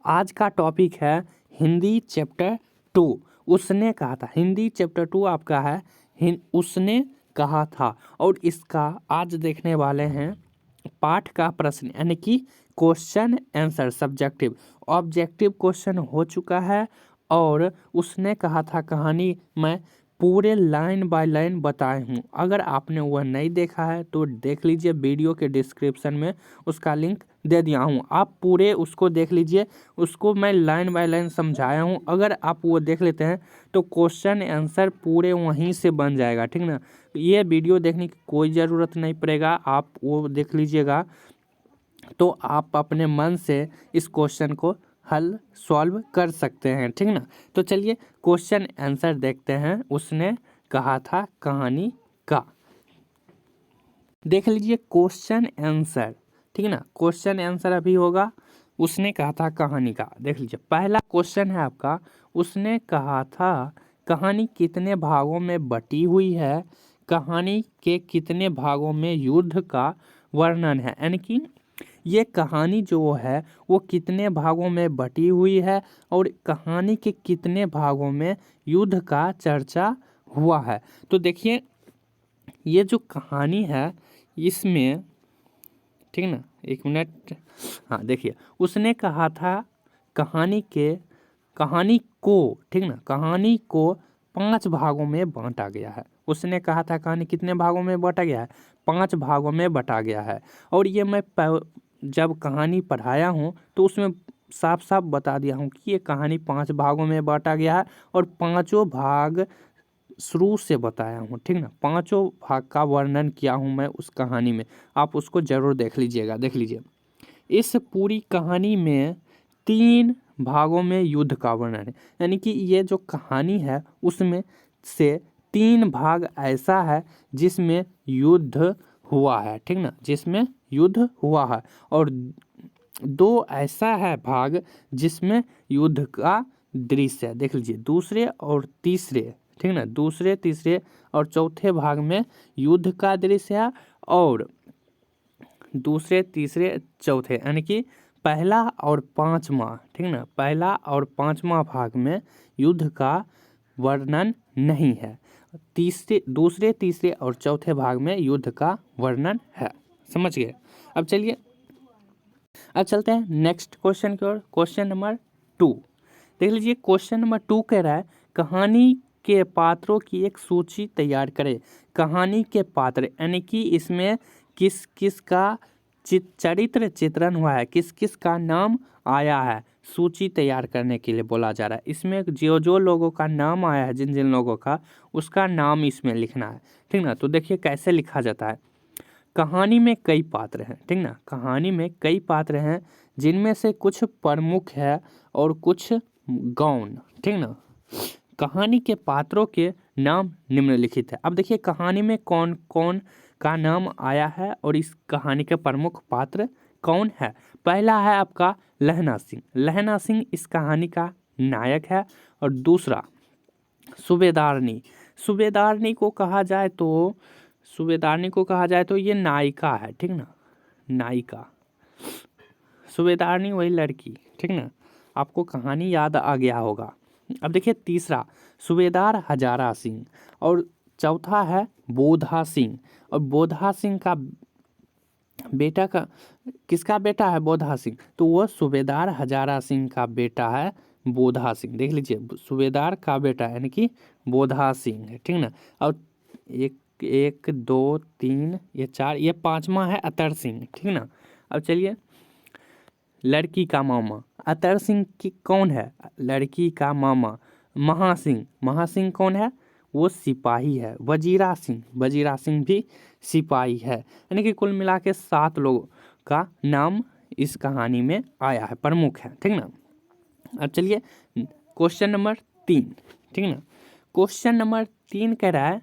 आज का टॉपिक है हिंदी चैप्टर 2। उसने कहा था। हिंदी चैप्टर 2 आपका है उसने कहा था। और इसका आज देखने वाले हैं पाठ का प्रश्न, यानी कि question answer. Subjective objective question हो चुका है और उसने कहा था कहानी मैं पूरे लाइन बाय लाइन बताए हूँ। अगर आपने वह नहीं देखा है तो देख लीजिए, वीडियो के डिस्क्रिप्शन में उसका लिंक दे दिया हूँ, आप पूरे उसको देख लीजिए। उसको मैं लाइन बाय लाइन समझाया हूँ। अगर आप वो देख लेते हैं तो क्वेश्चन आंसर पूरे वहीं से बन जाएगा, ठीक ना। ये वीडियो देखने की कोई ज़रूरत नहीं पड़ेगा, आप वो देख लीजिएगा तो आप अपने मन से इस क्वेश्चन को हल सॉल्व कर सकते हैं, ठीक ना। तो चलिए क्वेश्चन आंसर देखते हैं। उसने कहा था कहानी का। देख लीजिए क्वेश्चन आंसर, ठीक है ना। क्वेश्चन आंसर अभी होगा उसने कहा था कहानी का। देख लीजिए पहला क्वेश्चन है आपका, उसने कहा था कहानी कितने भागों में बटी हुई है, कहानी के कितने भागों में युद्ध का वर्णन है। यानी कि ये कहानी जो है वो कितने भागों में बटी हुई है और कहानी के कितने भागों में युद्ध का चर्चा हुआ है। तो देखिए ये जो कहानी है इसमें, ठीक ना, एक मिनट। हाँ देखिए, उसने कहा था कहानी को, ठीक ना, कहानी को 5 भागों में बांटा गया है। उसने कहा था कहानी कितने भागों में बांटा गया है, 5 भागों में बांटा गया है। और ये मैं जब कहानी पढ़ाया हूँ तो उसमें साफ साफ बता दिया हूँ कि ये कहानी 5 भागों में बांटा गया है और पांचों भाग शुरू से बताया हूँ, ठीक ना। पांचों भाग का वर्णन किया हूँ मैं उस कहानी में, आप उसको जरूर देख लीजिएगा। देख लीजिए इस पूरी कहानी में 3 भागों में युद्ध का वर्णन है। यानी कि ये जो कहानी है उसमें से 3 भाग ऐसा है जिसमें युद्ध हुआ है, ठीक ना, जिसमें युद्ध हुआ है। और 2 ऐसा है भाग जिसमें युद्ध का दृश्य है। देख लीजिए दूसरे और तीसरे, ठीक ना, दूसरे तीसरे और चौथे भाग में युद्ध का दृश्य है। और दूसरे तीसरे चौथे यानी कि पहला और पांचवा, ठीक ना, पहला और पांचवा भाग में युद्ध का वर्णन नहीं है। दूसरे तीसरे और चौथे भाग में युद्ध का वर्णन है। समझ गए। अब चलिए अब चलते हैं नेक्स्ट क्वेश्चन की ओर। क्वेश्चन नंबर 2 देख लीजिए। क्वेश्चन नंबर 2 कह रहा है कहानी के पात्रों की एक सूची तैयार करें। कहानी के पात्र यानी कि इसमें किस किस का चरित्र चित्रण हुआ है, किस किस का नाम आया है, सूची तैयार करने के लिए बोला जा रहा है। इसमें जो जो लोगों का नाम आया है, जिन जिन लोगों का, उसका नाम इसमें लिखना है, ठीक ना। तो देखिए कैसे लिखा जाता है। कहानी में कई पात्र हैं, ठीक ना, कहानी में कई पात्र हैं जिनमें से कुछ प्रमुख है और कुछ गौण, ठीक ना। कहानी के पात्रों के नाम निम्नलिखित है। अब देखिए कहानी में कौन कौन का नाम आया है और इस कहानी के प्रमुख पात्र कौन है। पहला है आपका लहना सिंह। लहना सिंह इस कहानी का नायक है। और दूसरा सूबेदारनी। सूबेदारनी को कहा जाए तो ये नायिका है, ठीक ना, नायिका। सूबेदारनी वही लड़की, ठीक ना। आपको कहानी याद आ गया होगा। अब देखिए तीसरा सूबेदार हजारा सिंह। और चौथा है बोधा सिंह। और बोधा सिंह का बेटा का किसका बेटा है, बोधा सिंह, तो वो सूबेदार हजारा सिंह का बेटा है बोधा सिंह। देख लीजिए सूबेदार का बेटा यानी कि बोधा सिंह है, ठीक ना। और एक 1 2 3 ये 4 ये 5वां है अतर सिंह, ठीक ना। अब चलिए लड़की का मामा। अतर सिंह की कौन है, लड़की का मामा महासिंह। महासिंह कौन है, वो सिपाही है। वजीरा सिंह भी सिपाही है। यानी कि कुल मिला के 7 लोगों का नाम इस कहानी में आया है, प्रमुख है, ठीक ना। अब चलिए क्वेश्चन नंबर 3, ठीक ना। क्वेश्चन नंबर 3 कह रहा है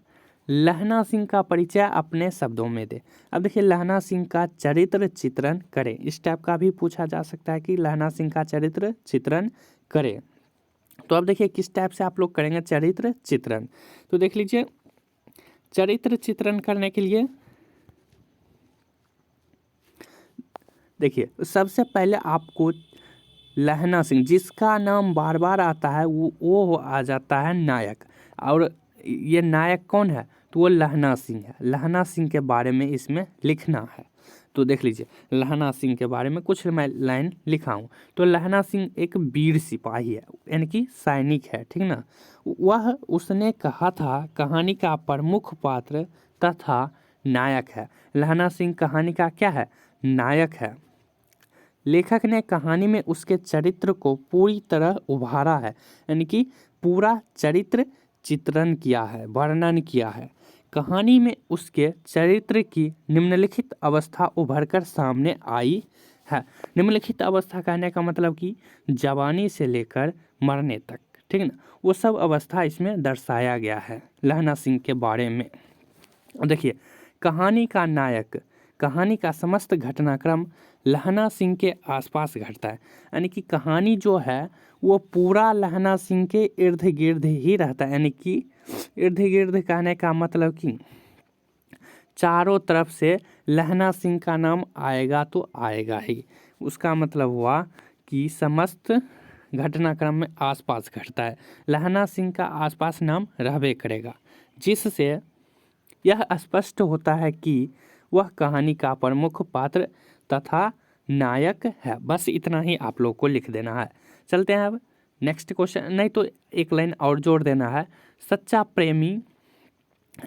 लहना सिंह का परिचय अपने शब्दों में दे। अब देखिए लहना सिंह का चरित्र चित्रण करें। इस टाइप का भी पूछा जा सकता है कि लहना सिंह का चरित्र चित्रण करें। तो अब देखिए किस टाइप से आप लोग करेंगे चरित्र चित्रण। तो देख लीजिए चरित्र चित्रण करने के लिए देखिए सबसे पहले आपको लहना सिंह, जिसका नाम बार बार आता है वो आ जाता है नायक। और ये नायक कौन है? तो वो लहना सिंह है। लहना सिंह के बारे में इसमें लिखना है। तो देख लीजिए, लहना सिंह के बारे में कुछ मैं लाइन लिखा हूँ। तो लहना सिंह एक वीर सिपाही है, यानी कि सैनिक है, ठीक ना। वह उसने कहा था कहानी का प्रमुख पात्र तथा नायक है। लहना सिंह कहानी का क्या है? नायक है। लेखक ने कहानी में उसके चरित्र को पूरी तरह उभारा है, यानी कि पूरा चरित्र चित्रण किया है, वर्णन किया है। कहानी में उसके चरित्र की निम्नलिखित अवस्था उभरकर सामने आई है। निम्नलिखित अवस्था कहने का मतलब कि जवानी से लेकर मरने तक, ठीक ना, वो सब अवस्था इसमें दर्शाया गया है लहना सिंह के बारे में। देखिए, कहानी का नायक, कहानी का समस्त घटनाक्रम लहना सिंह के आसपास घटता है, यानी कि कहानी जो है वो पूरा लहना सिंह के इर्द गिर्द ही रहता है। यानी कि इर्द गिर्द कहने का मतलब कि चारों तरफ से लहना सिंह का नाम आएगा तो आएगा ही। उसका मतलब हुआ कि समस्त घटनाक्रम में आसपास घटता है, लहना सिंह का आसपास नाम रहबे करेगा, जिससे यह स्पष्ट होता है कि वह कहानी का प्रमुख पात्र तथा नायक है। बस इतना ही आप लोग को लिख देना है। चलते हैं अब नेक्स्ट क्वेश्चन, नहीं तो एक लाइन और जोड़ देना है। सच्चा प्रेमी,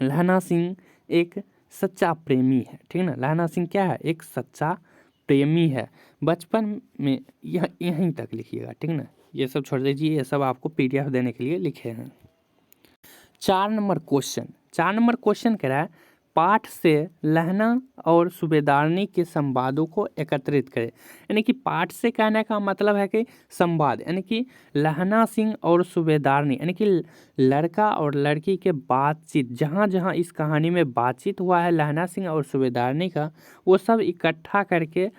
लहना सिंह एक सच्चा प्रेमी है, ठीक ना। लहना सिंह क्या है? एक सच्चा प्रेमी है। बचपन में यह यहीं तक लिखिएगा, ठीक ना, ये सब छोड़ दीजिए, ये सब आपको PDF देने के लिए लिखे हैं। 4 नंबर क्वेश्चन, 4 नंबर क्वेश्चन कह रहा है पाठ से लहना और सूबेदारनी के संवादों को एकत्रित करें। यानी कि पाठ से कहने का मतलब है कि संवाद, यानी कि लहना सिंह और सूबेदारनी, यानी कि लड़का और लड़की के बातचीत, जहाँ जहाँ इस कहानी में बातचीत हुआ है लहना सिंह और सूबेदारनी का, वो सब इकट्ठा करके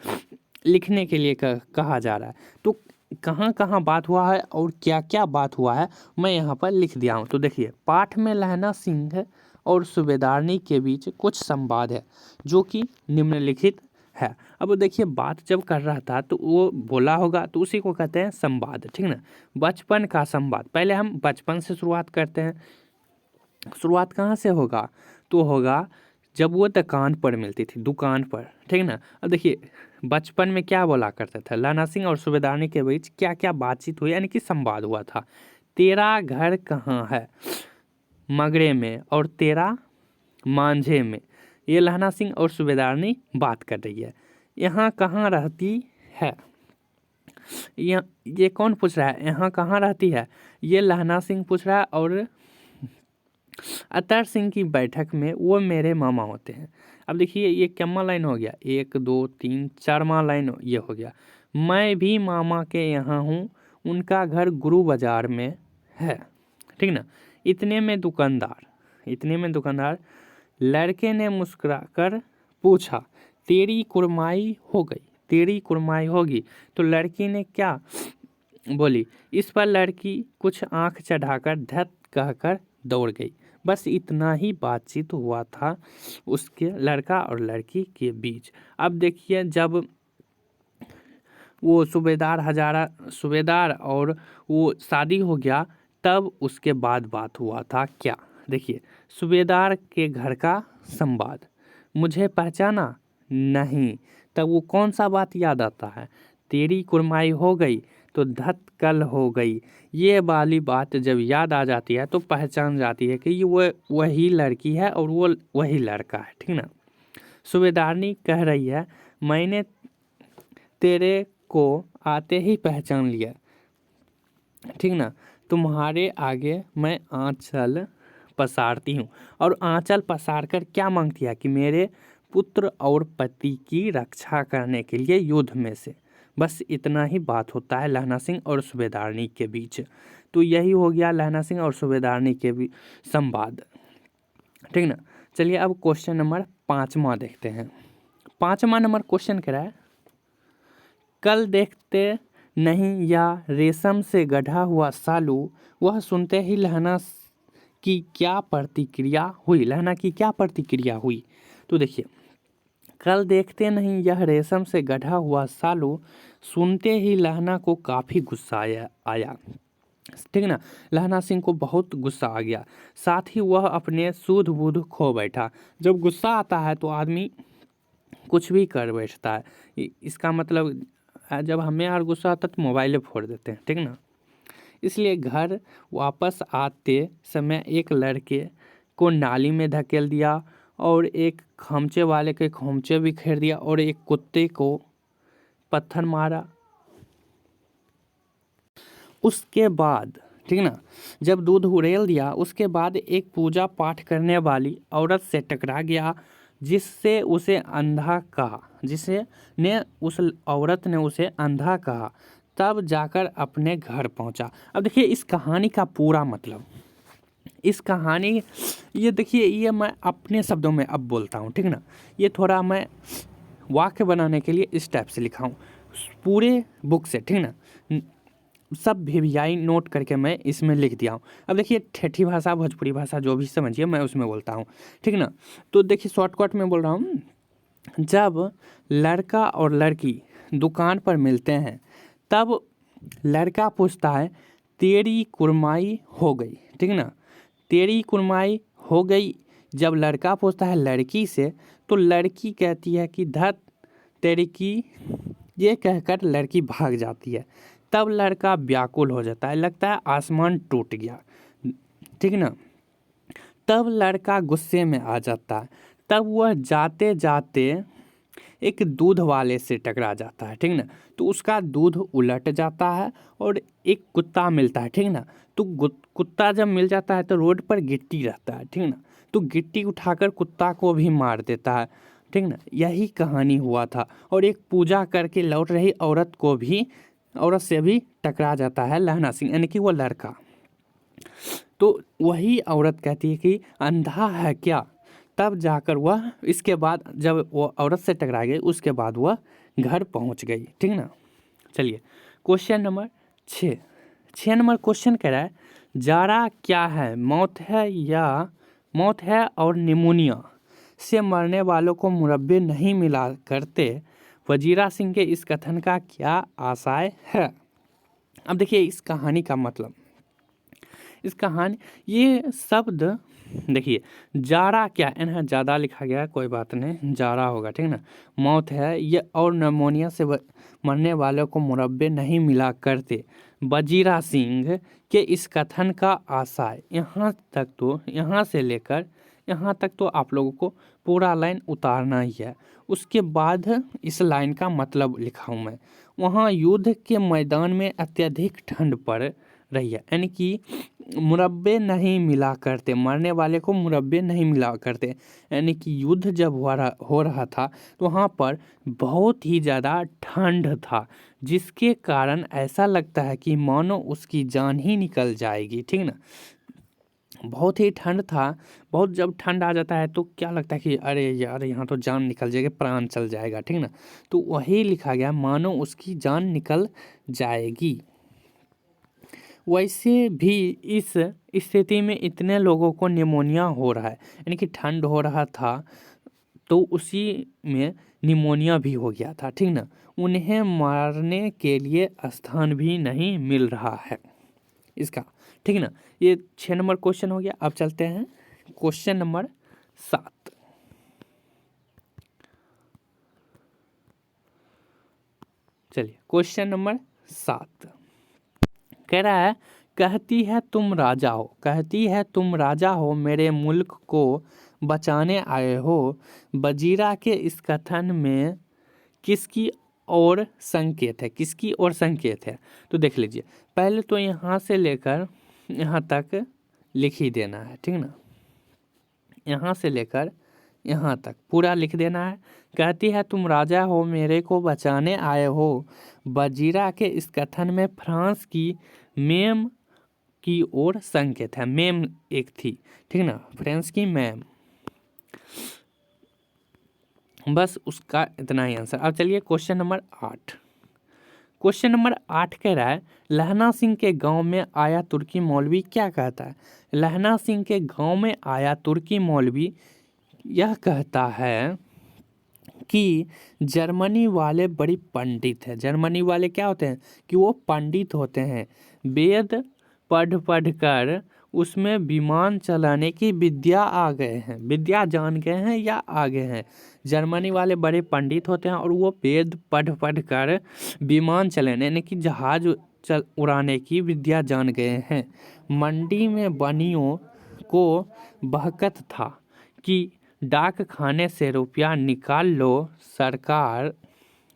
लिखने के लिए कहा जा रहा है। तो कहाँ कहाँ बात हुआ है और क्या क्या बात हुआ है मैं यहाँ पर लिख दिया हूँ। तो देखिए, पाठ में लहना सिंह और सूबेदारनी के बीच कुछ संवाद है जो कि निम्नलिखित है। अब देखिए, बात जब कर रहा था तो वो बोला होगा, तो उसी को कहते हैं संवाद, ठीक ना। बचपन का संवाद, पहले हम बचपन से शुरुआत करते हैं। शुरुआत कहाँ से होगा? तो होगा जब वो दुकान पर मिलती थी, दुकान पर, ठीक ना। अब देखिए, बचपन में क्या बोला करते थे, लहना सिंह और सूबेदारनी के बीच क्या क्या बातचीत हुई, यानी कि संवाद हुआ था। तेरा घर कहाँ है? मगरे में, और तेरा मांझे में। ये लहना सिंह और सूबेदारनी बात कर रही है। यहाँ कहाँ रहती है? ये कौन पूछ रहा है? यहाँ कहाँ रहती है? ये लहना सिंह पूछ रहा है। और अतर सिंह की बैठक में वो मेरे मामा होते हैं। अब देखिए, ये क्या लाइन हो गया? 1 2 3 4वां लाइन ये हो गया। मैं भी मामा के यहाँ हूँ, उनका घर गुरु बाजार में है, ठीक ना। इतने में दुकानदार लड़के ने मुस्कुराकर पूछा, तेरी कुरमाई हो गई? तेरी कुरमाई होगी? तो लड़की ने क्या बोली? इस पर लड़की कुछ आंख चढ़ाकर धत कहकर दौड़ गई। बस इतना ही बातचीत हुआ था उसके लड़का और लड़की के बीच। अब देखिए, जब वो सूबेदार और वो शादी हो गया, तब उसके बाद बात हुआ था क्या? देखिए, सूबेदार के घर का संवाद। मुझे पहचाना नहीं? तब वो कौन सा बात याद आता है? तेरी कुरमाई हो गई तो धत कल हो गई। ये वाली बात जब याद आ जाती है तो पहचान जाती है कि ये वही लड़की है और वो वही लड़का है, ठीक ना। सूबेदारनी कह रही है, मैंने तेरे को आते ही पहचान लिया, ठीक ना। तुम्हारे आगे मैं आंचल पसारती हूँ। और आंचल पसार कर क्या मांगती है? कि मेरे पुत्र और पति की रक्षा करने के लिए युद्ध में से। बस इतना ही बात होता है लहना सिंह और सूबेदारनी के बीच। तो यही हो गया लहना सिंह और सूबेदारनी के बीच संवाद, ठीक ना। चलिए अब क्वेश्चन नंबर 5वां देखते हैं। 5वां नंबर क्वेश्चन कह रहा है, कल देखते नहीं या रेशम से गढ़ा हुआ सालू, वह सुनते ही लहना की क्या प्रतिक्रिया हुई? लहना की क्या प्रतिक्रिया हुई? तो देखिए, कल देखते नहीं यह रेशम से गढ़ा हुआ सालू, सुनते ही लहना को काफ़ी गुस्सा आया। ठीक ना, लहना सिंह को बहुत गुस्सा आ गया, साथ ही वह अपने सूध बूध खो बैठा। जब गुस्सा आता है तो आदमी कुछ भी कर बैठता है। इसका मतलब जब हमें यार गुस्सा आता है तो मोबाइल फोड़ देते हैं, ठीक ना। इसलिए घर वापस आते समय एक लड़के को नाली में धकेल दिया और एक खमचे वाले के खोमचे भी घेर दिया और एक कुत्ते को पत्थर मारा। उसके बाद ठीक ना, जब दूध उड़ेल दिया उसके बाद एक पूजा पाठ करने वाली औरत से टकरा गया, जिससे उसे अंधा कहा, उस औरत ने उसे अंधा कहा। तब जाकर अपने घर पहुंचा। अब देखिए इस कहानी का पूरा मतलब, इस कहानी ये देखिए, ये मैं अपने शब्दों में अब बोलता हूँ, ठीक ना। ये थोड़ा मैं वाक्य बनाने के लिए इस टाइप से लिखा हूँ पूरे बुक से, ठीक ना। सब भिवियाई नोट करके मैं इसमें लिख दिया हूँ। अब देखिए ठेठी भाषा, भोजपुरी भाषा जो भी समझिए मैं उसमें बोलता हूँ, ठीक ना। तो देखिए शॉर्टकट में बोल रहा हूँ। जब लड़का और लड़की दुकान पर मिलते हैं तब लड़का पूछता है तेरी कुरमाई हो गई, ठीक ना, तेरी कुरमाई हो गई। जब लड़का पूछता है लड़की से तो लड़की कहती है कि धत तेरी की, ये कहकर लड़की भाग जाती है। तब लड़का व्याकुल हो जाता है, लगता है आसमान टूट गया, ठीक ना। तब लड़का गुस्से में आ जाता है, तब वह जाते जाते एक दूध वाले से टकरा जाता है, ठीक ना। तो उसका दूध उलट जाता है और एक कुत्ता मिलता है, ठीक ना। तो कुत्ता जब मिल जाता है तो रोड पर गिट्टी रहता है, ठीक ना। तो गिट्टी उठाकर कुत्ता को भी मार देता है, ठीक ना। यही कहानी हुआ था। और एक पूजा करके लौट रही औरत से भी टकरा जाता है लहना सिंह, यानी कि वो लड़का। तो वही औरत कहती है कि अंधा है क्या। तब जाकर वह, इसके बाद जब वो औरत से टकरा गई उसके बाद वह घर पहुंच गई, ठीक ना। चलिए क्वेश्चन नंबर 6 नंबर क्वेश्चन कह रहा है जारा क्या है, मौत है और निमोनिया से मरने वालों को मुरब्बे नहीं मिला करते। वजीरा सिंह के इस कथन का क्या आशय है। अब देखिए इस कहानी का मतलब, इस कहानी ये शब्द देखिए, जारा क्या, यहाँ ज़्यादा लिखा गया है, कोई बात नहीं, जारा होगा, ठीक ना। मौत है ये और निमोनिया से मरने वालों को मुरब्बे नहीं मिला करते। वजीरा सिंह के इस कथन का आशय, यहाँ से लेकर यहाँ तक तो आप लोगों को पूरा लाइन उतारना ही है। उसके बाद इस लाइन का मतलब लिखा हूँ मैं। वहाँ युद्ध के मैदान में अत्यधिक ठंड पड़ रही है, यानी कि मुरब्बे नहीं मिला करते, मरने वाले को मुरब्बे नहीं मिला करते, यानी कि युद्ध जब हो रहा था तो वहाँ पर बहुत ही ज़्यादा ठंड था, जिसके कारण ऐसा लगता है कि मानो उसकी जान ही निकल जाएगी, ठीक ना। बहुत ही ठंड था, बहुत जब ठंड आ जाता है तो क्या लगता है कि अरे यार यहाँ तो जान निकल जाएगी, प्राण चल जाएगा, ठीक ना। तो वही लिखा गया मानो उसकी जान निकल जाएगी। वैसे भी इस स्थिति में इतने लोगों को निमोनिया हो रहा है, यानी कि ठंड हो रहा था तो उसी में निमोनिया भी हो गया था, ठीक ना। उन्हें मारने के लिए स्थान भी नहीं मिल रहा है इसका, ठीक ना। ये 6 नंबर क्वेश्चन हो गया। अब चलते हैं क्वेश्चन नंबर 7। चलिए क्वेश्चन नंबर 7 कह रहा है कहती है तुम राजा हो मेरे मुल्क को बचाने आए हो। वजीरा के इस कथन में किसकी ओर संकेत है, तो देख लीजिए। पहले तो यहाँ से लेकर यहाँ तक लिख ही देना है, ठीक ना। यहाँ से लेकर यहाँ तक पूरा लिख देना है। कहती है तुम राजा हो मेरे को बचाने आए हो। वजीरा के इस कथन में फ्रांस की मेम की ओर संकेत है। मेम एक थी, ठीक ना, फ्रांस की मेम। बस उसका इतना ही आंसर। अब चलिए क्वेश्चन नंबर 8। क्वेश्चन नंबर 8 कह रहा है लहना सिंह के गांव में आया तुर्की मौलवी क्या कहता है। लहना सिंह के गांव में आया तुर्की मौलवी यह कहता है कि जर्मनी वाले बड़ी पंडित हैं। जर्मनी वाले क्या होते हैं कि वो पंडित होते हैं, वेद पढ़ पढ़ कर उसमें विमान चलाने की विद्या आ गए हैं, विद्या जान गए हैं या आ गए हैं। जर्मनी वाले बड़े पंडित होते हैं और वो वेद पढ़ पढ़ कर विमान चलाने यानी कि जहाज उड़ाने की विद्या जान गए हैं। मंडी में बनियों को बहकत था कि डाक खाने से रुपया निकाल लो, सरकार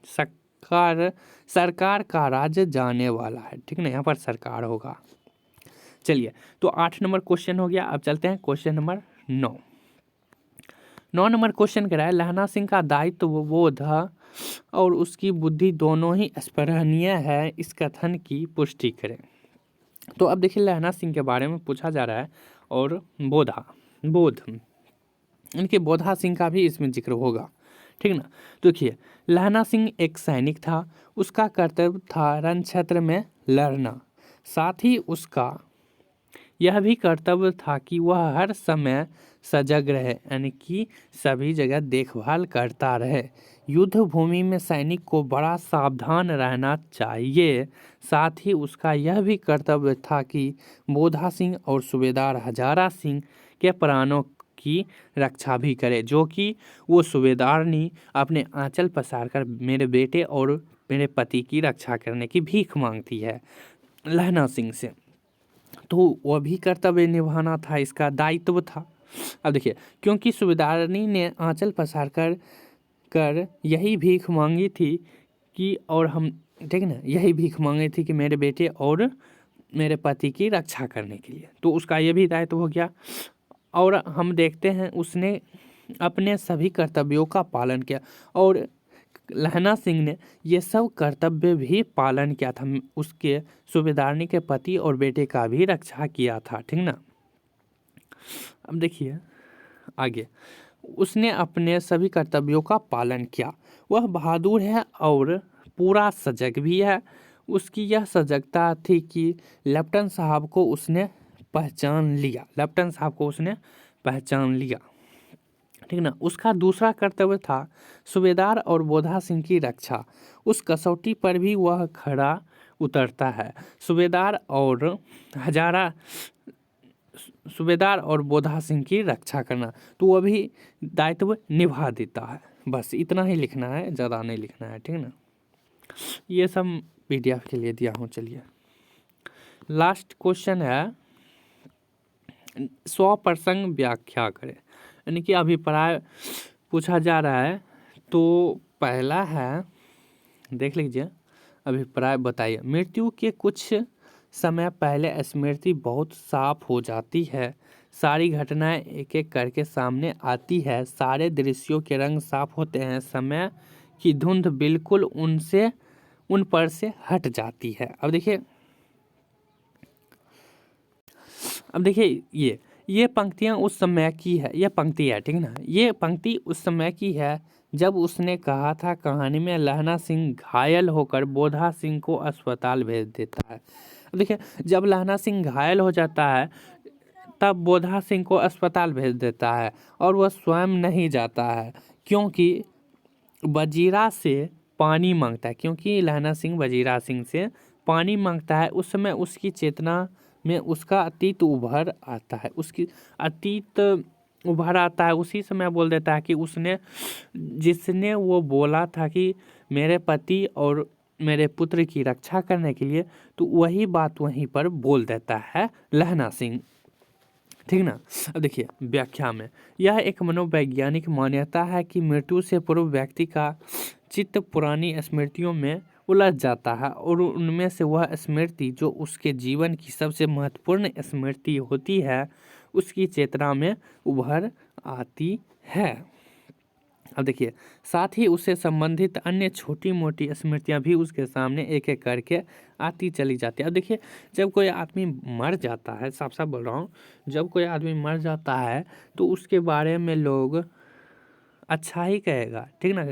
सरकार सरकार का राज्य जाने वाला है। ठीक ना, यहाँ पर सरकार होगा। चलिए, तो 8 नंबर क्वेश्चन हो गया। अब चलते हैं क्वेश्चन नंबर 9 नंबर क्वेश्चन कह रहा है, लहना सिंह का दायित्व बोध और उसकी बुद्धि दोनों ही स्पृहणीय है, इस कथन की पुष्टि करें। तो अब देखिए, लहना सिंह के बारे में पूछा जा रहा है और बोध इनके बोधा सिंह का भी इसमें जिक्र होगा। ठीक ना, तो देखिए, लहना सिंह एक सैनिक था, उसका कर्तव्य था रण क्षेत्र में लड़ना। साथ ही उसका यह भी कर्तव्य था कि वह हर समय सजग रहे, यानी कि सभी जगह देखभाल करता रहे। युद्ध भूमि में सैनिक को बड़ा सावधान रहना चाहिए। साथ ही उसका यह भी कर्तव्य था कि बोधा सिंह और सूबेदार हजारा सिंह के प्राणों की रक्षा भी करे, जो कि वो सूबेदारनी अपने आंचल पसार कर मेरे बेटे और मेरे पति की रक्षा करने की भीख मांगती है लहना सिंह से। तो वह भी कर्तव्य निभाना था, इसका दायित्व था। अब देखिए, क्योंकि सूबेदारनी ने आंचल पसार कर यही भीख मांगी थी कि और हम ठीक ना, यही भीख मांगी थी कि मेरे बेटे और मेरे पति की रक्षा करने के लिए, तो उसका ये भी दायित्व हो गया। और हम देखते हैं उसने अपने सभी कर्तव्यों का पालन किया और लहना सिंह ने ये सब कर्तव्य भी पालन किया था, उसके सूबेदारनी के पति और बेटे का भी रक्षा किया था। ठीक ना, अब देखिए आगे, उसने अपने सभी कर्तव्यों का पालन किया। वह बहादुर है और पूरा सजग भी है। उसकी यह सजगता थी कि लेफ्टिनेंट साहब को उसने पहचान लिया। ठीक ना, उसका दूसरा कर्तव्य था सूबेदार और बोधा सिंह की रक्षा। उस कसौटी पर भी वह खड़ा उतरता है। सूबेदार और बोधा सिंह की रक्षा करना, तो वह भी दायित्व निभा देता है। बस इतना ही लिखना है, ज़्यादा नहीं लिखना है। ठीक ना, ये सब PDF के लिए दिया हूँ। चलिए, लास्ट क्वेश्चन है, स्वप्रसंग व्याख्या करें, यानी कि अभिप्राय पूछा जा रहा है। तो पहला है, देख लीजिए, अभिप्राय बताइए। मृत्यु के कुछ समय पहले स्मृति बहुत साफ हो जाती है, सारी घटनाएं एक एक करके सामने आती है, सारे दृश्यों के रंग साफ होते हैं, समय की धुंध बिल्कुल उन पर से हट जाती है। अब देखिए ये पंक्तियां उस समय की है, ये पंक्ति है। ठीक ना, ये पंक्ति उस समय की है जब उसने कहा था कहानी में लहना सिंह घायल होकर बोधा सिंह को अस्पताल भेज देता है। अब देखिए, जब लहना सिंह घायल हो जाता है तब बोधा सिंह को अस्पताल भेज देता है और वह स्वयं नहीं जाता है, क्योंकि वजीरा से पानी मांगता है, क्योंकि लहना सिंह वजीरा सिंह से पानी मांगता है। उस समय उसकी चेतना में उसका अतीत उभर आता है। उसी समय बोल देता है कि जिसने वो बोला था कि मेरे पति और मेरे पुत्र की रक्षा करने के लिए, तो वही बात वहीं पर बोल देता है लहना सिंह। ठीक ना, अब देखिए व्याख्या में, यह एक मनोवैज्ञानिक मान्यता है कि मृत्यु से पूर्व व्यक्ति का चित्त पुरानी स्मृतियों में उलझ जाता है और उनमें से वह स्मृति जो उसके जीवन की सबसे महत्वपूर्ण स्मृति होती है उसकी चेतना में उभर आती है। अब देखिए, साथ ही उससे संबंधित अन्य छोटी मोटी स्मृतियां भी उसके सामने एक एक करके आती चली जाती है। अब देखिए, जब कोई आदमी मर जाता है, साफ साफ बोल रहा हूँ, जब कोई आदमी मर जाता है तो उसके बारे में लोग अच्छा ही कहेगा। ठीक ना,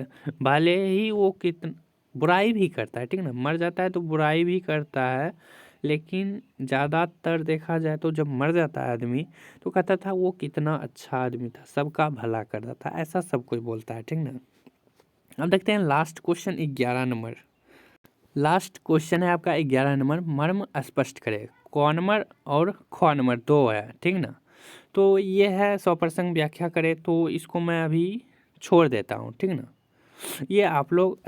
भले ही वो कितना बुराई भी करता है। ठीक ना, मर जाता है तो बुराई भी करता है, लेकिन ज़्यादातर देखा जाए तो जब मर जाता है आदमी तो कहता था वो कितना अच्छा आदमी था, सबका भला करता था, ऐसा सब कोई बोलता है। ठीक ना, अब देखते हैं last question 11 number. Last question है आपका 11 नंबर, मर्म स्पष्ट करे। क नंबर और ख नंबर दो है, ठीक ना। तो ये है 100% व्याख्या करे, तो इसको मैं अभी छोड़ देता हूँ, ठीक ना। ये आप लोग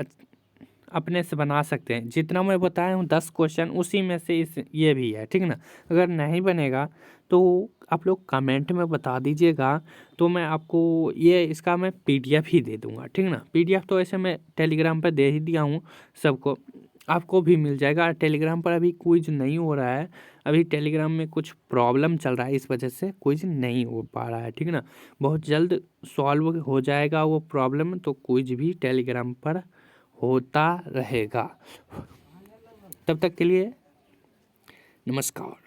अपने से बना सकते हैं। जितना मैं बताया हूँ 10 क्वेश्चन, उसी में से इस ये भी है, ठीक ना। अगर नहीं बनेगा तो आप लोग कमेंट में बता दीजिएगा, तो मैं आपको ये इसका मैं पीडीएफ ही दे दूँगा, ठीक ना। पीडीएफ तो ऐसे मैं टेलीग्राम पर दे ही दिया हूँ सबको, आपको भी मिल जाएगा। टेलीग्राम पर अभी क्विज नहीं हो रहा है, अभी टेलीग्राम में कुछ प्रॉब्लम चल रहा है, इस वजह से क्विज नहीं हो पा रहा है, ठीक ना। बहुत जल्द सॉल्व हो जाएगा वो प्रॉब्लम, तो क्विज भी टेलीग्राम पर होता रहेगा। तब तक के लिए नमस्कार।